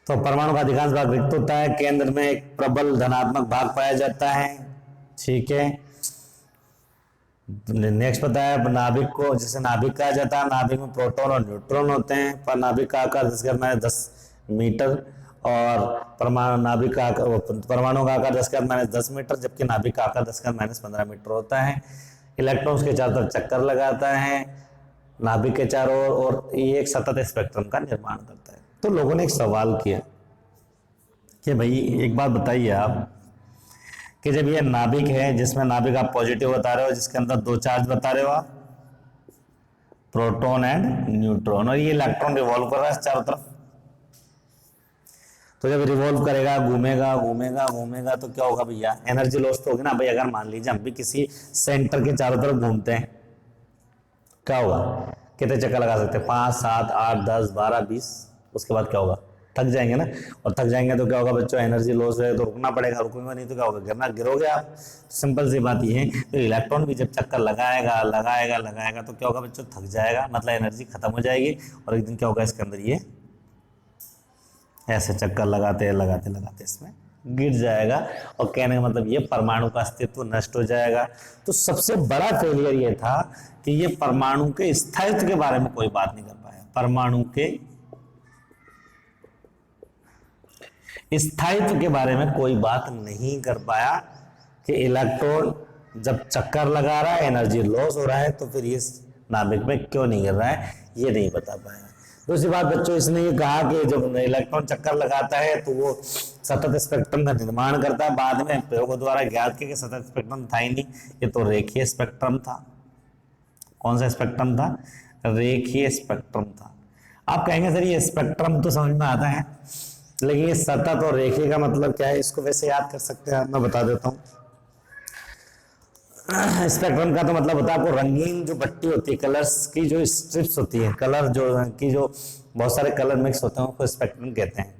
तो परमाणु का अधिकांश भाग रिक्त होता है, केंद्र में एक प्रबल धनात्मक भाग पाया जाता है। ठीक है, नेक्स्ट बताया नाभिक को, जिसे नाभिक कहा जाता है, नाभिक में प्रोटॉन और न्यूट्रॉन होते हैं। पर नाभिक का आकार 10 मीटर और परमाणु का आकार 10 मीटर, जबकि नाभिक का आकार 10 -15 मीटर होता है। इलेक्ट्रॉन्स के चारों तरफ चक्कर लगाता है नाभिक के चारों ओर, और ये एक सतत स्पेक्ट्रम का निर्माण करता है। तो लोगों ने एक सवाल किया कि भाई एक बात बताइए आप कि जब ये नाभिक है, जिसमें नाभिक आप पॉजिटिव बता रहे हो, जिसके अंदर 2 चार्ज बता रहे हो आप, प्रोटॉन एंड न्यूट्रॉन, और ये इलेक्ट्रॉन रिवॉल्व कर रहा है चारों तरफ। तो जब रिवॉल्व करेगा, घूमेगा तो क्या होगा भैया, एनर्जी लॉस तो होगी ना भाई। अगर मान लीजिए हम भी किसी सेंटर के चारों तरफ घूमते हैं, क्या होगा, कितने चक्कर लगा सकते हैं, 5, 7, 8, 10, 12, 20, उसके बाद क्या होगा, थक जाएंगे ना। और थक जाएंगे तो क्या होगा बच्चों, एनर्जी लॉस है तो रुकना पड़ेगा, रुकेंगे नहीं तो क्या होगा, गिरोगे आप। सिंपल सी बात ये है, तो इलेक्ट्रॉन भी जब चक्कर लगाएगा तो क्या होगा बच्चों, थक जाएगा, मतलब एनर्जी खत्म हो जाएगी, और एक दिन क्या होगा, इसके अंदर ये ऐसे चक्कर लगाते इसमें गिर जाएगा। और कहने का मतलब ये परमाणु का अस्तित्व नष्ट हो जाएगा। तो सबसे बड़ा फेलियर ये था कि ये परमाणु के स्थायित्व के बारे में कोई बात नहीं कर पाया। परमाणु के स्थायित्व के बारे में कोई बात नहीं कर पाया कि इलेक्ट्रॉन जब चक्कर लगा रहा है, एनर्जी लॉस हो रहा है, तो फिर ये नाभिक में क्यों नहीं गिर रहा है, ये नहीं बता पाया। दूसरी बात बच्चों, इसने ये कहा कि जब इलेक्ट्रॉन चक्कर लगाता है तो वो सतत स्पेक्ट्रम का निर्माण करता है। बाद में प्रयोगों द्वारा ज्ञात किया कि सतत स्पेक्ट्रम था ही नहीं, ये तो रेखीय स्पेक्ट्रम था। कौन सा स्पेक्ट्रम था, रेखीय स्पेक्ट्रम था। आप कहेंगे सर ये स्पेक्ट्रम तो समझ में आता है, लेकिन ये सतत और रेखीय का मतलब क्या है, इसको वैसे याद कर सकते हैं, मैं बता देता हूँ। स्पेक्ट्रम का तो मतलब होता है आपको रंगीन जो पट्टी होती है, कलर्स की जो स्ट्रिप्स होती है, कलर जो बहुत सारे कलर मिक्स होते हैं, उसको स्पेक्ट्रम कहते हैं।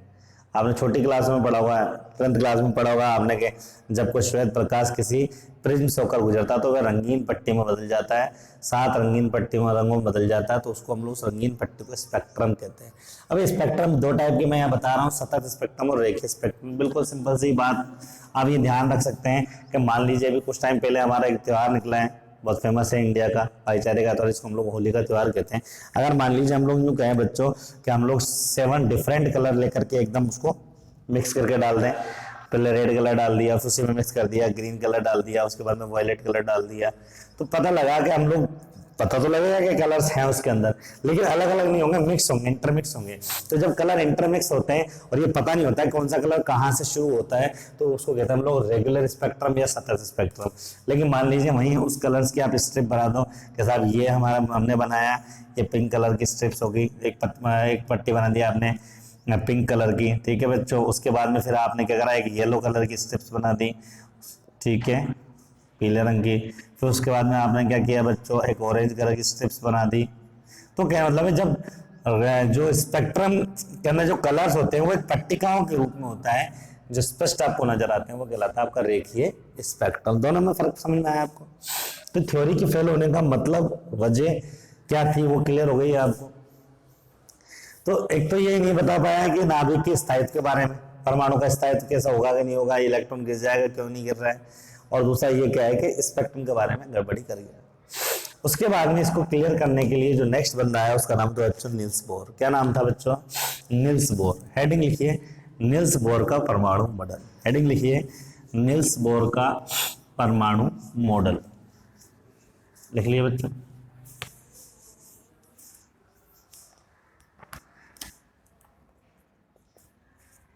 आपने छोटी क्लास में पढ़ा हुआ है, 10th क्लास में पढ़ा होगा आपने कि जब कोई श्वेत प्रकाश किसी प्रिज्म से होकर गुजरता है तो वह रंगीन पट्टी में बदल जाता है, 7 रंगीन पट्टी में रंगों में बदल जाता है, तो उसको हम लोग उस रंगीन पट्टी को स्पेक्ट्रम कहते हैं। अब स्पेक्ट्रम 2 टाइप की मैं यहाँ बता रहा हूँ, सतत स्पेक्ट्रम और रेखीय स्पेक्ट्रम। बिल्कुल सिंपल सी बात आप ये ध्यान रख सकते हैं कि मान लीजिए अभी कुछ टाइम पहले हमारा एक त्यौहार निकला है, बहुत फेमस है इंडिया का, भाईचारे का, तो इसको हम लोग होली का त्यौहार कहते हैं। अगर मान लीजिए हम लोग यूँ कहें बच्चों कि हम लोग 7 डिफरेंट कलर लेकर के एकदम उसको मिक्स करके डाल दें, पहले रेड कलर डाल दिया, फिर उसी में मिक्स कर दिया, ग्रीन कलर डाल दिया, उसके बाद में वायलेट कलर डाल दिया, तो पता लगा कि हम लोग, पता तो लगेगा कि कलर्स हैं उसके अंदर, लेकिन अलग अलग नहीं होंगे, मिक्स होंगे, इंटरमिक्स होंगे। तो जब कलर इंटरमिक्स होते हैं और ये पता नहीं होता है कौन सा कलर कहाँ से शुरू होता है, तो उसको कहते हैं हम लोग रेगुलर स्पेक्ट्रम या सतत स्पेक्ट्रम। लेकिन मान लीजिए वहीं उस कलर्स की आप स्ट्रिप बना दो कि साहब ये हमने बनाया, ये पिंक कलर की स्ट्रिप्स होगी, एक पट्टी बना दिया आपने पिंक कलर की, ठीक है बच्चों। उसके बाद में फिर आपने क्या करा, एक येलो कलर की स्ट्रिप्स बना दी, ठीक है, पीले रंग की। फिर उसके बाद में आपने क्या किया बच्चों, एक ऑरेंज कलर की स्ट्रिप्स बना दी। तो क्या मतलब है, जब जो स्पेक्ट्रम के अंदर जो कलर्स होते हैं वो एक पट्टिकाओं के रूप में होता है, जो स्पष्ट आपको नजर आते हैं, वो कहलाता है आपका रेखीय स्पेक्ट्रम। दोनों में फर्क समझ में आया आपको? तो थ्योरी के फेल होने का मतलब, वजह क्या थी, वो क्लियर हो गई है आपको। तो एक तो ये नहीं बता पाया कि नाभिक के स्थायित्व के बारे में, परमाणु का स्थायित्व कैसा होगा कि नहीं होगा, इलेक्ट्रॉन गिर जाएगा क्यों नहीं गिर रहा है, और दूसरा ये क्या है कि स्पेक्ट्रम के बारे में गड़बड़ी कर गया। उसके बाद में इसको क्लियर करने के लिए जो नेक्स्ट बंदा है उसका नाम था बच्चों निल्स बोर। क्या नाम था बच्चों? Nils bore. हेडिंग लिखिए निल्स बोर का परमाणु मॉडल। हेडिंग लिखिए निल्स बोर का परमाणु मॉडल। लिख लिए बच्चों?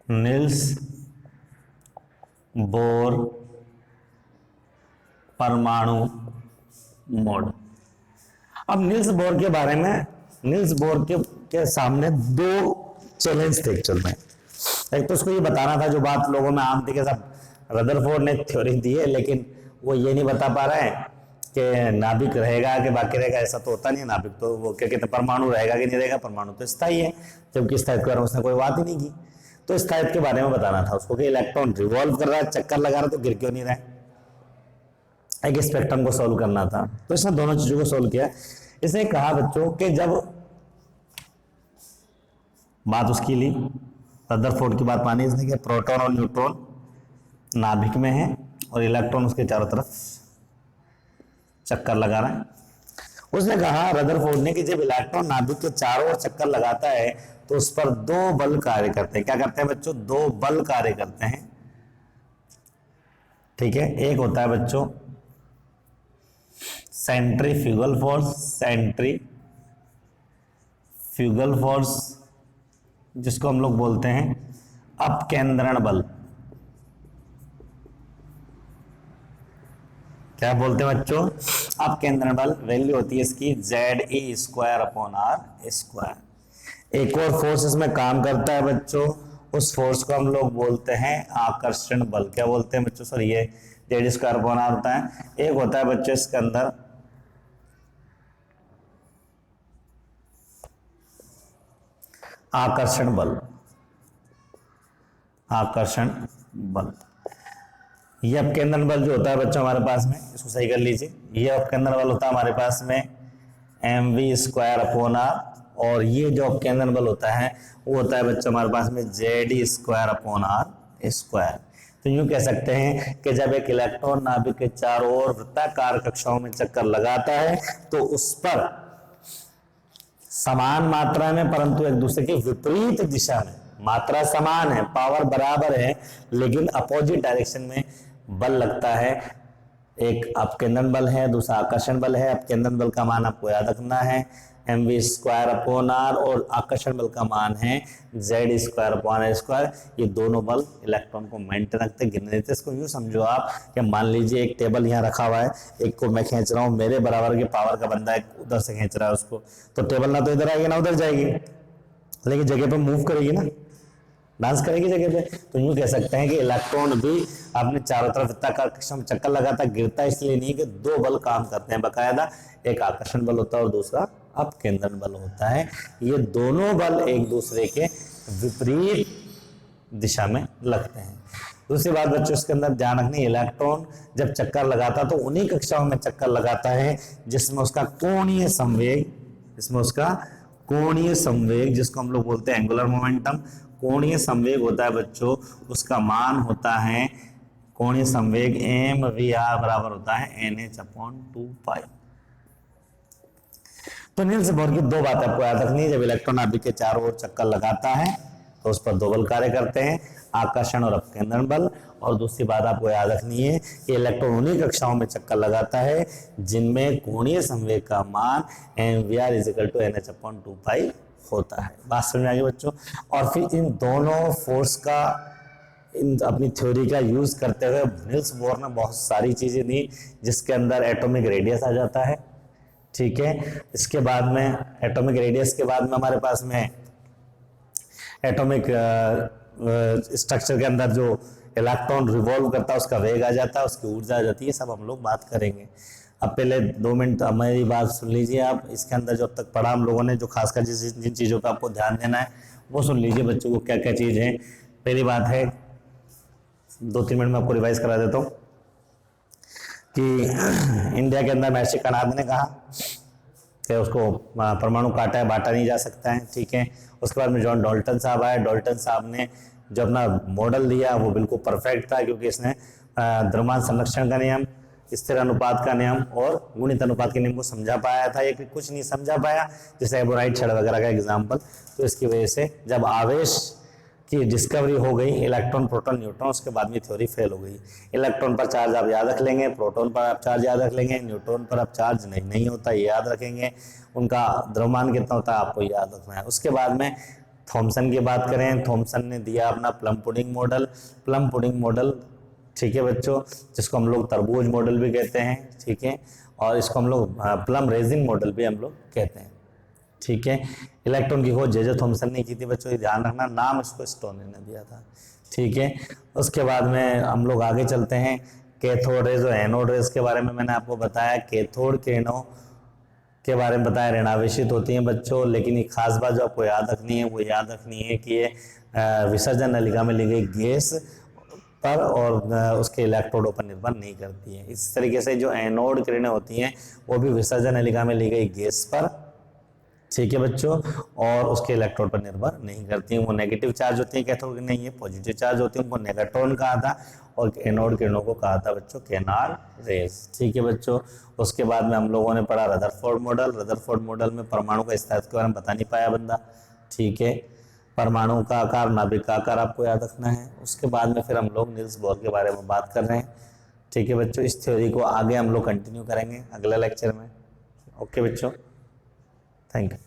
निल्स बोर परमाणु मॉडल। अब निल्स बोर के बारे में, निल्स बोर के सामने दो चैलेंज थे चल रहे हैं। एक तो उसको ये बताना था जो बात लोगों में आम थी कि सब रदरफोर्ड ने थ्योरी दी है, लेकिन वो ये नहीं बता पा रहा है कि नाभिक रहेगा कि बाकी रहेगा। ऐसा तो होता नहीं है। नाभिक तो वो क्या कहते हैं, परमाणु रहेगा कि नहीं रहेगा। परमाणु तो स्थायी है, जबकि स्थायित्व के बारे में उसने कोई बात ही नहीं की। तो स्थायित्व के बारे में बताना था उसको कि इलेक्ट्रॉन रिवॉल्व कर रहा है, चक्कर लगा रहा है, तो गिर क्यों नहीं रहा है। एक स्पेक्ट्रम को सोल्व करना था, तो इसने दोनों चीजों को सोल्व किया। इसने कहा बच्चों कि जब बात उसकी ली, रदरफोर्ड की बात मानी इसने कि प्रोटॉन और न्यूट्रॉन नाभिक में है और इलेक्ट्रॉन उसके चारों तरफ चक्कर लगा रहा है। उसने कहा रदरफोर्ड ने कि जब इलेक्ट्रॉन नाभिक के चारों ओर चक्कर लगाता है तो उस पर दो बल कार्य करते हैं। क्या करते हैं बच्चों? दो बल कार्य करते हैं। ठीक है, एक होता है बच्चों सेंट्रीफ्यूगल फोर्स, सेंट्रीफ्यूगल फोर्स जिसको हम लोग बोलते हैं अपकेंद्रण बल। क्या बोलते हैं बच्चों? अपकेंद्रण बल। वैल्यू होती है इसकी Ze²/r²। एक और फोर्स इसमें काम करता है बच्चों, उस फोर्स को हम लोग बोलते हैं आकर्षण बल। क्या बोलते हैं बच्चों? सर ये Z²/r होता है। एक होता है बच्चों इसके अंदर आकर्षण बल। आकर्षण बल, ये अपकेंद्रण बल जो होता है बच्चों हमारे पास में, इसको सही कर लीजिए। ये अपकेंद्रण बल होता है हमारे पास में mv²/r, और ये जो अपकेंद्रण बल होता है वो होता है बच्चों हमारे पास में Ze²/r²। तो यूं कह सकते हैं कि जब एक इलेक्ट्रॉन नाभिक के चारों ओर वृत्ताकार कक्षाओं में चक्कर लगाता है तो उस पर समान मात्रा में परंतु एक दूसरे के विपरीत दिशा में, मात्रा समान है, पावर बराबर है, लेकिन अपोजिट डायरेक्शन में बल लगता है। एक अपकेंद्रण बल है, दूसरा आकर्षण बल है। अपकेंद्रण बल का मान आपको याद रखना है mv²/r और आकर्षण बल का मान है Z²/r²। ये दोनों बल इलेक्ट्रॉन को मेंटेन रखते, गिरने देते। इसको यूं समझो आप कि मान लीजिए एक टेबल यहाँ रखा हुआ है, एक को मैं खींच रहा हूँ, मेरे बराबर के पावर का बंदा है उधर से खींच रहा है उसको, तो टेबल ना तो इधर आएगी ना उधर जाएगी, लेकिन जगह पर मूव करेगी ना, डांस करेगी जगह पे। तो यूं कह सकते हैं कि इलेक्ट्रॉन भी अपने चारों तरफ वृत्ताकार कक्षा में चक्कर लगाता, गिरता इसलिए नहीं कि दो बल काम करते हैं बकायदा। एक आकर्षण बल होता है और दूसरा अपकेंद्रण बल होता है। ये दोनों बल एक दूसरे के विपरीत दिशा में लगते हैं। दूसरी बात बच्चों इसके अंदर ध्यान रखनी, इलेक्ट्रॉन जब चक्कर लगाता तो उन्हीं कक्षाओं में चक्कर लगाता है जिसमें उसका कोणीय संवेग, जिसमें उसका कोणीय संवेग जिसको हम लोग बोलते हैं एंगुलर मोमेंटम, कोणीय संवेग होता है बच्चों, उसका मान होता है कोणीय संवेग mvr बराबर होता है nh/2π। तो निल्स बोर की दो बातें आपको याद रखनी है। जब इलेक्ट्रॉन नाभिक के चारों ओर चक्कर लगाता है तो उस पर दो बल कार्य करते हैं, आकर्षण और अपकेंद्रण बल। और दूसरी बात आपको याद रखनी है कि इलेक्ट्रॉन उन्हीं कक्षाओं में चक्कर लगाता है जिनमें कोणीय संवेग का मान mvr = nh/2π होता है। बात समझ में आ गई बच्चों? और फिर इन दोनों फोर्स का, इन अपनी थ्योरी का यूज करते हुए निल्स बोर ने बहुत सारी चीजें दी, जिसके अंदर एटॉमिक रेडियस आ जाता है। ठीक है, इसके बाद में एटॉमिक रेडियस के बाद में हमारे पास में एटॉमिक स्ट्रक्चर के अंदर जो इलेक्ट्रॉन रिवॉल्व करता है उसका वेग आ जाता है, उसकी ऊर्जा आ जाती है। सब हम लोग बात करेंगे। अब पहले 2 मिनट हमारी बात सुन लीजिए आप। इसके अंदर जो अब तक पढ़ा हम लोगों ने, जो खासकर जिन चीज़ों पर आपको ध्यान देना है वो सुन लीजिए बच्चों को, क्या क्या चीज़ है। पहली बात है, 2-3 मिनट में आपको रिवाइज करा देता हूँ कि इंडिया के अंदर महर्षि कणाद ने कहा कि उसको परमाणु काटा है बांटा नहीं जा सकता है। ठीक है, उसके बाद में जॉन डाल्टन साहब आए। डाल्टन साहब ने जो अपना मॉडल दिया वो बिल्कुल परफेक्ट था, क्योंकि इसने द्रव्यमान संरक्षण का नियम, स्थिर अनुपात का नियम और गुणित अनुपात के नियम को समझा पाया था। ये कुछ नहीं समझा पाया, जैसे एबोराइट छड़ वगैरह का एग्जाम्पल। तो इसकी वजह से जब आवेश की डिस्कवरी हो गई, इलेक्ट्रॉन प्रोटॉन न्यूट्रॉन, उसके बाद में थ्योरी फेल हो गई। इलेक्ट्रॉन पर चार्ज आप याद रख लेंगे, प्रोटॉन पर आप चार्ज याद रख लेंगे, न्यूट्रॉन पर आप चार्ज नहीं होता, ये याद रखेंगे। उनका द्रव्यमान कितना होता है आपको याद रखना है। उसके बाद में थॉमसन की बात करें, थॉमसन ने दिया अपना plum pudding model. Plum pudding model, ठीक है बच्चों, जिसको हम लोग तरबूज मॉडल भी कहते हैं, ठीक है, और इसको हम लोग प्लम रेजिन मॉडल भी हम लोग कहते हैं, ठीक है। इलेक्ट्रॉन की खोज जे थॉमसन ने की थी बच्चों, ये ध्यान रखना, नाम इसको स्टोनी ने दिया था, ठीक है। उसके बाद में हम लोग आगे चलते हैं, कैथोड रेज और एनोड रेज के बारे में मैंने आपको बताया। कैथोड किरणों के बारे में बताया, ऋणावेशित होती हैं बच्चों, लेकिन एक खास बात जो आपको याद रखनी है वो याद रखनी है कि ये विसर्जन नलिका में ली गई गैस पर और उसके इलेक्ट्रोडों पर निर्भर नहीं करती है। इस तरीके से जो एनोड किरणें होती हैं वो भी विसर्जन नलिका में ली गई गैस पर, ठीक है बच्चों, और उसके इलेक्ट्रोड पर निर्भर नहीं करती हैं। वो नेगेटिव चार्ज होती है कैथोड किरणें, ये पॉजिटिव चार्ज होती है, उनको नेगेट्रॉन कहा था, और एनोड किरणों को कहा था बच्चों केनार्ड रेज, ठीक है बच्चों। उसके बाद में हम लोगों ने पढ़ा रदरफोर्ड मॉडल। रदरफोर्ड मॉडल में परमाणु का स्थायित्व के बारे में बता नहीं पाया बंदा, ठीक है। परमाणु का आकार, नाभिक का आकार आपको याद रखना है। उसके बाद में फिर हम लोग नील्स बोर के बारे में बात कर रहे हैं, ठीक है बच्चों। इस थ्योरी को आगे हम लोग कंटिन्यू करेंगे अगले लेक्चर में। ओके बच्चों, थैंक यू।